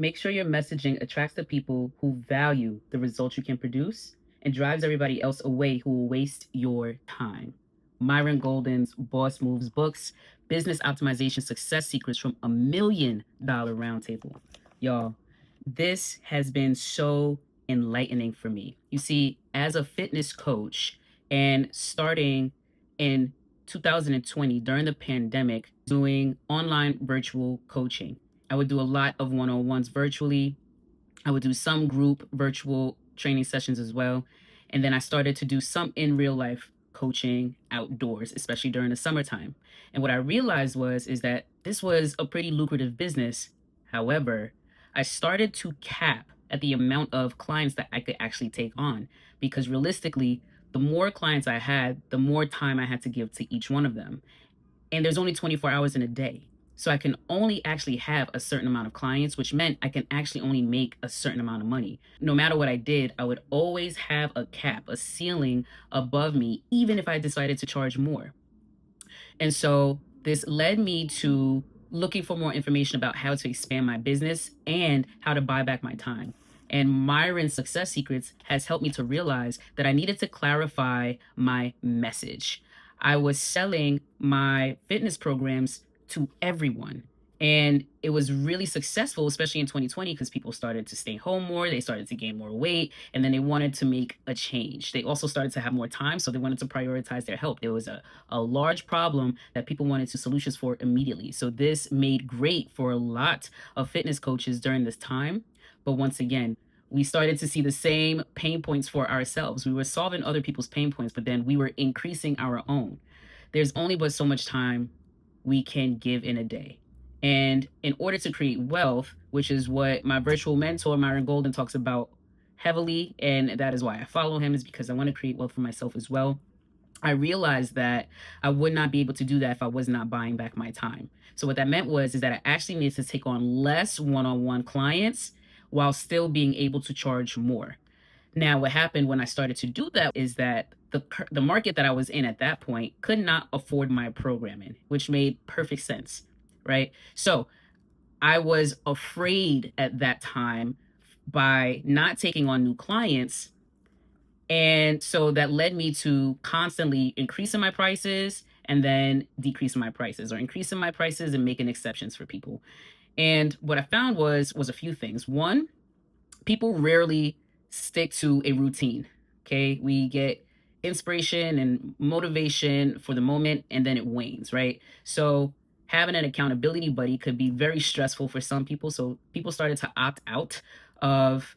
Make sure your messaging attracts the people who value the results you can produce and drives everybody else away who will waste your time. Myron Golden's Boss Moves books, Business Optimization Success Secrets from $1 Million Roundtable. Y'all, this has been so enlightening for me. You see, as a fitness coach and starting in 2020 during the pandemic, doing online virtual coaching, I would do a lot of one on ones virtually. I would do some group virtual training sessions as well. And then I started to do some in real life coaching outdoors, especially during the summertime. And what I realized is that this was a pretty lucrative business. However, I started to cap at the amount of clients that I could actually take on because realistically, the more clients I had, the more time I had to give to each one of them. And there's only 24 hours in a day. So I can only actually have a certain amount of clients, which meant I can actually only make a certain amount of money. No matter what I did, I would always have a cap, a ceiling above me, even if I decided to charge more. And so this led me to looking for more information about how to expand my business and how to buy back my time. And Myron's Success Secrets has helped me to realize that I needed to clarify my message. I was selling my fitness programs to everyone. And it was really successful, especially in 2020, because people started to stay home more, they started to gain more weight, and then they wanted to make a change. They also started to have more time, so they wanted to prioritize their health. There was a large problem that people wanted to solutions for immediately. So this made great for a lot of fitness coaches during this time. But once again, we started to see the same pain points for ourselves. We were solving other people's pain points, but then we were increasing our own. There's only but so much time we can give in a day. And in order to create wealth, which is what my virtual mentor, Myron Golden, talks about heavily, and that is why I follow him, is because I want to create wealth for myself as well. I realized that I would not be able to do that if I was not buying back my time. So what that meant is that I actually needed to take on less one-on-one clients while still being able to charge more. Now, what happened when I started to do that is that the market that I was in at that point could not afford my programming, which made perfect sense, right? So I was afraid at that time by not taking on new clients. And so that led me to constantly increasing my prices and then decreasing my prices, or increasing my prices and making exceptions for people. And what I found was a few things. One, people rarely stick to a routine. Okay. We get inspiration and motivation for the moment and then it wanes, right? So having an accountability buddy could be very stressful for some people. So people started to opt out of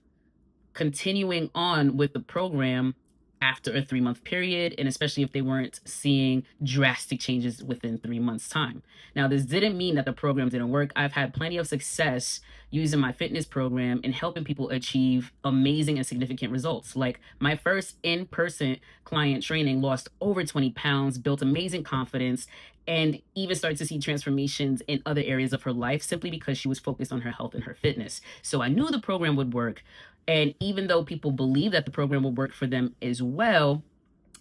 continuing on with the program after a 3-month period, and especially if they weren't seeing drastic changes within 3 months' time. Now, this didn't mean that the program didn't work. I've had plenty of success using my fitness program and helping people achieve amazing and significant results. Like my first in-person client training lost over 20 pounds, built amazing confidence, and even started to see transformations in other areas of her life simply because she was focused on her health and her fitness. So I knew the program would work. And even though people believe that the program will work for them as well,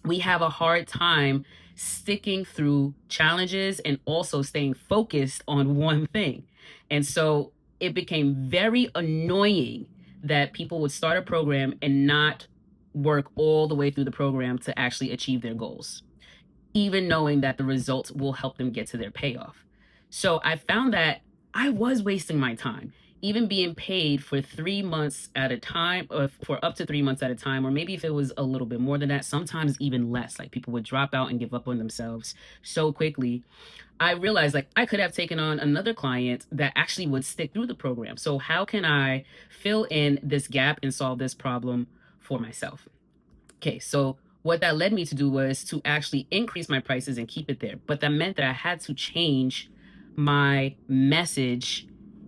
we have a hard time sticking through challenges and also staying focused on one thing. And so it became very annoying that people would start a program and not work all the way through the program to actually achieve their goals, even knowing that the results will help them get to their payoff. So I found that I was wasting my time, even being paid for 3 months at a time, or for up to 3 months at a time, or maybe if it was a little bit more than that, sometimes even less. Like people would drop out and give up on themselves so quickly. I realized like I could have taken on another client that actually would stick through the program. So how can I fill in this gap and solve this problem for myself? Okay, so what that led me to do was to actually increase my prices and keep it there. But that meant that I had to change my message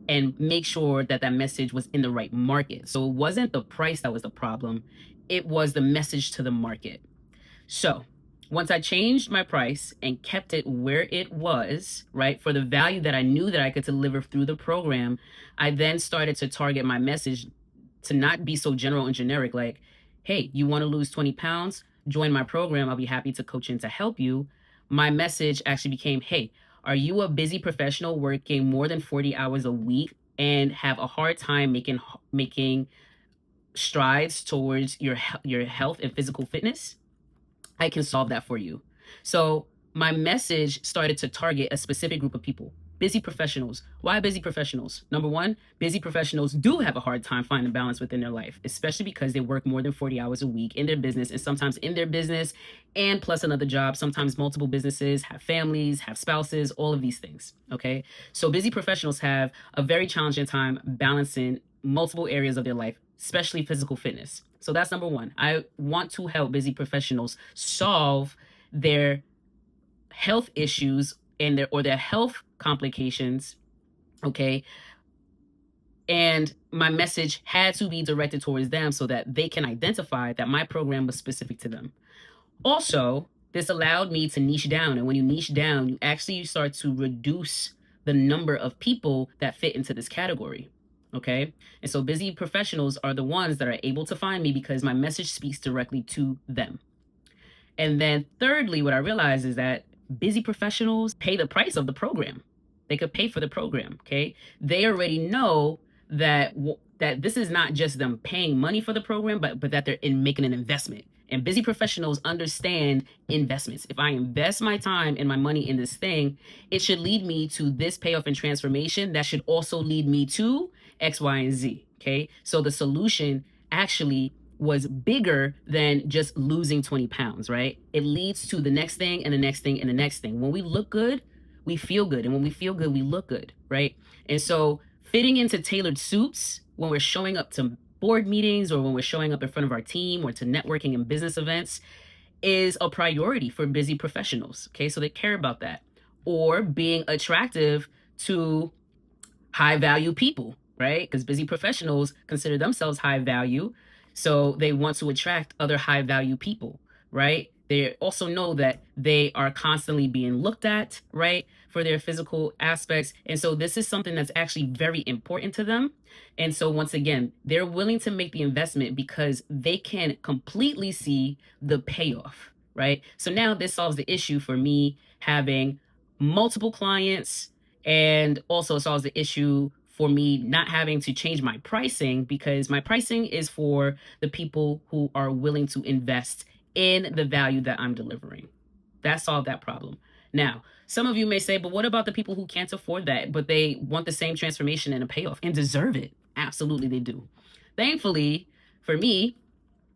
and make sure that that message was in the right market. So it wasn't the price that was the problem, it was the message to the market. So once I changed my price and kept it where it was, right, for the value that I knew that I could deliver through the program, I then started to target my message to not be so general and generic, like, hey, you want to lose 20 pounds? Join my program. I'll be happy to coach and to help you. My message actually became, hey, are you a busy professional working more than 40 hours a week and have a hard time making strides towards your health and physical fitness, I can solve that for you. So my message started to target a specific group of people. Busy professionals. Why busy professionals? Number one, busy professionals do have a hard time finding balance within their life, especially because they work more than 40 hours a week in their business, and sometimes in their business and plus another job, sometimes multiple businesses, have families, have spouses, all of these things. Okay. So busy professionals have a very challenging time balancing multiple areas of their life, especially physical fitness. So that's number one. I want to help busy professionals solve their health issues and their health complications. Okay. And my message had to be directed towards them so that they can identify that my program was specific to them. Also, this allowed me to niche down. And when you niche down, you actually start to reduce the number of people that fit into this category. Okay. And so busy professionals are the ones that are able to find me because my message speaks directly to them. And then thirdly, what I realized is that busy professionals pay the price of the program. They could pay for the program. Okay. They already know that that this is not just them paying money for the program, but that they're in making an investment. And busy professionals understand investments. If I invest my time and my money in this thing, it should lead me to this payoff and transformation that should also lead me to X, Y, and Z. Okay. So the solution actually was bigger than just losing 20 pounds, right? It leads to the next thing and the next thing and the next thing. When we look good, we feel good. And when we feel good, we look good, right? And so fitting into tailored suits when we're showing up to board meetings or when we're showing up in front of our team or to networking and business events is a priority for busy professionals. Okay, so they care about that. Or being attractive to high value people, right? Because busy professionals consider themselves high value. So they want to attract other high value people, right? They also know that they are constantly being looked at, right, for their physical aspects. And so this is something that's actually very important to them. And so once again, they're willing to make the investment because they can completely see the payoff, right? So now this solves the issue for me having multiple clients, and also solves the issue for me not having to change my pricing because my pricing is for the people who are willing to invest in the value that I'm delivering. That solved that problem. Now, some of you may say, but what about the people who can't afford that, but they want the same transformation and a payoff and deserve it? Absolutely, they do. Thankfully, for me,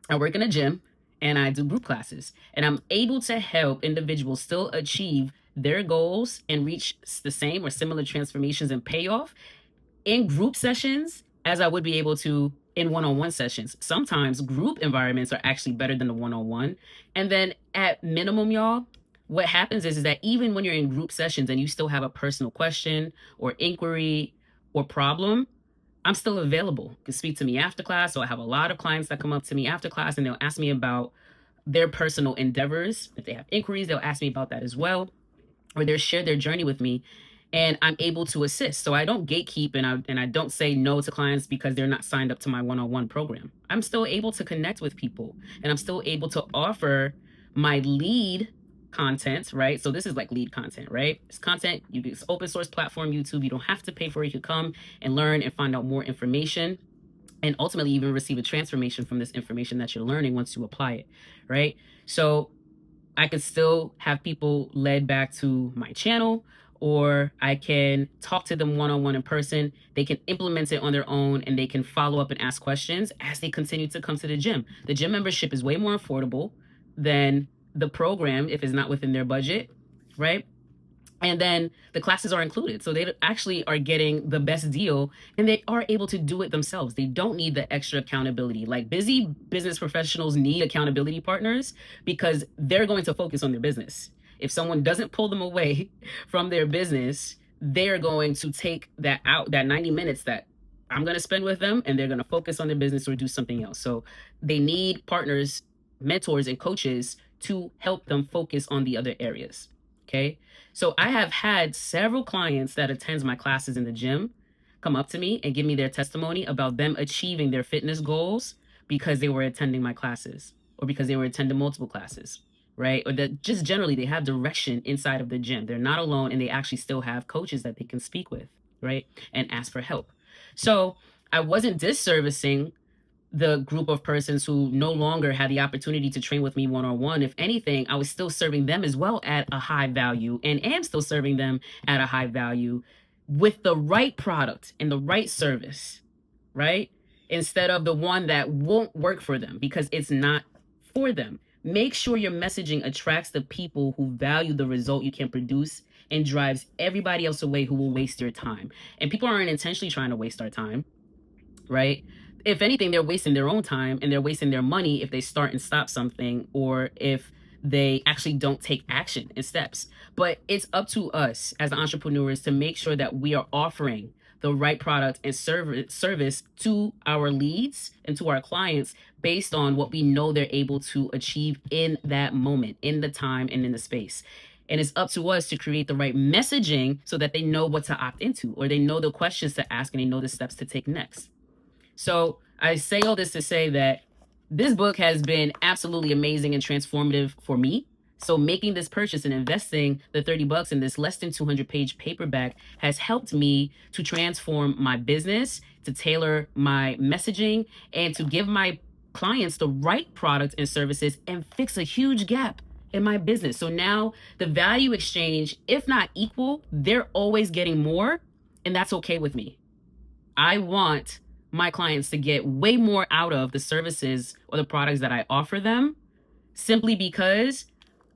I work in a gym and I do group classes, and I'm able to help individuals still achieve their goals and reach the same or similar transformations and payoff in group sessions as I would be able to in one-on-one sessions. Sometimes group environments are actually better than the one-on-one. And then at minimum, y'all, what happens is that even when you're in group sessions and you still have a personal question or inquiry or problem, I'm still available. You can speak to me after class. So I have a lot of clients that come up to me after class and they'll ask me about their personal endeavors. If they have inquiries, they'll ask me about that as well, or they'll share their journey with me, and I'm able to assist. So I don't gatekeep and I don't say no to clients because they're not signed up to my one-on-one program. I'm still able to connect with people, and I'm still able to offer my lead content, right? So this is like lead content, right? It's content, it's open source platform, YouTube. You don't have to pay for it. You can come and learn and find out more information, and ultimately even receive a transformation from this information that you're learning once you apply it, right? So I could still have people led back to my channel, or I can talk to them one-on-one in person. They can implement it on their own, and they can follow up and ask questions as they continue to come to the gym. The gym membership is way more affordable than the program if it's not within their budget, right? And then the classes are included. So they actually are getting the best deal, and they are able to do it themselves. They don't need the extra accountability. Like busy business professionals need accountability partners because they're going to focus on their business. If someone doesn't pull them away from their business, they're going to take that out, that 90 minutes that I'm going to spend with them, and they're going to focus on their business or do something else. So they need partners, mentors, and coaches to help them focus on the other areas. Okay. So I have had several clients that attends my classes in the gym come up to me and give me their testimony about them achieving their fitness goals because they were attending my classes or because they were attending multiple classes, right? Or that just generally they have direction inside of the gym. They're not alone, and they actually still have coaches that they can speak with, right? And ask for help. So I wasn't disservicing the group of persons who no longer had the opportunity to train with me one on one. If anything, I was still serving them as well at a high value and am still serving them at a high value with the right product and the right service, right? Instead of the one that won't work for them because it's not for them. Make sure your messaging attracts the people who value the result you can produce and drives everybody else away who will waste your time. And people aren't intentionally trying to waste our time, right? If anything, they're wasting their own time and they're wasting their money if they start and stop something, or if they actually don't take action and steps. But it's up to us as entrepreneurs to make sure that we are offering the right product and service to our leads and to our clients based on what we know they're able to achieve in that moment, in the time and in the space. And it's up to us to create the right messaging so that they know what to opt into, or they know the questions to ask and they know the steps to take next. So I say all this to say that this book has been absolutely amazing and transformative for me. So making this purchase and investing the $30 in this less than 200-page paperback has helped me to transform my business, to tailor my messaging, and to give my clients the right products and services and fix a huge gap in my business. So now the value exchange, if not equal, they're always getting more, and that's okay with me. I want my clients to get way more out of the services or the products that I offer them, simply because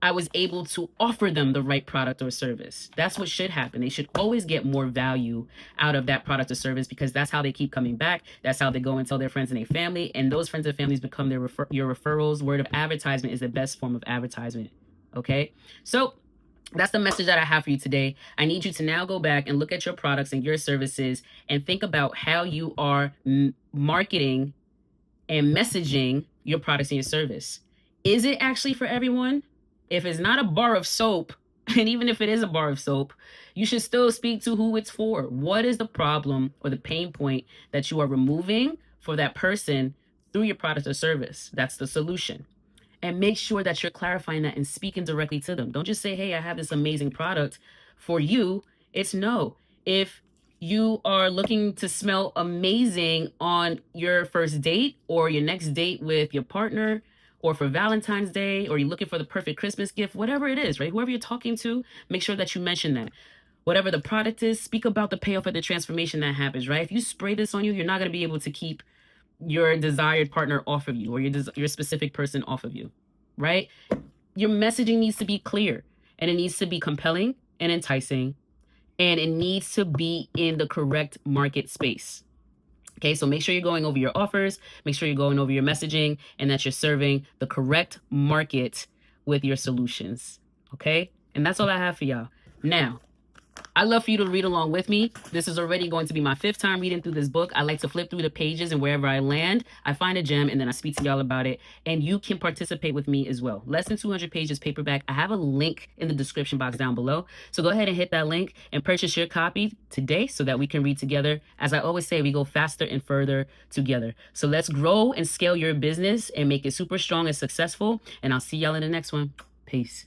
I was able to offer them the right product or service. That's what should happen. They should always get more value out of that product or service, because that's how they keep coming back. That's how they go and tell their friends and their family, and those friends and families become your referrals. Word of advertisement is the best form of advertisement. Okay, so that's the message that I have for you today. I need you to now go back and look at your products and your services and think about how you are marketing and messaging your products and your service. Is it actually for everyone? If it's not a bar of soap, and even if it is a bar of soap, you should still speak to who it's for. What is the problem or the pain point that you are removing for that person through your product or service? That's the solution. And make sure that you're clarifying that and speaking directly to them. Don't just say, hey, I have this amazing product for you. It's no. If you are looking to smell amazing on your first date or your next date with your partner, or for Valentine's Day, or you're looking for the perfect Christmas gift, whatever it is, right? Whoever you're talking to, make sure that you mention that. Whatever the product is, speak about the payoff of the transformation that happens, right? If you spray this on you, you're not going to be able to keep your desired partner off of you, or your specific person off of you, right? Your messaging needs to be clear, and it needs to be compelling and enticing, and it needs to be in the correct market space. Okay, so make sure you're going over your offers, make sure you're going over your messaging, and that you're serving the correct market with your solutions. Okay, and that's all I have for y'all. Now, I love for you to read along with me. This is already going to be my 5th time reading through this book. I like to flip through the pages, and wherever I land, I find a gem, and then I speak to y'all about it. And you can participate with me as well. Less than 200 pages paperback. I have a link in the description box down below. So go ahead and hit that link and purchase your copy today so that we can read together. As I always say, we go faster and further together. So let's grow and scale your business and make it super strong and successful. And I'll see y'all in the next one. Peace.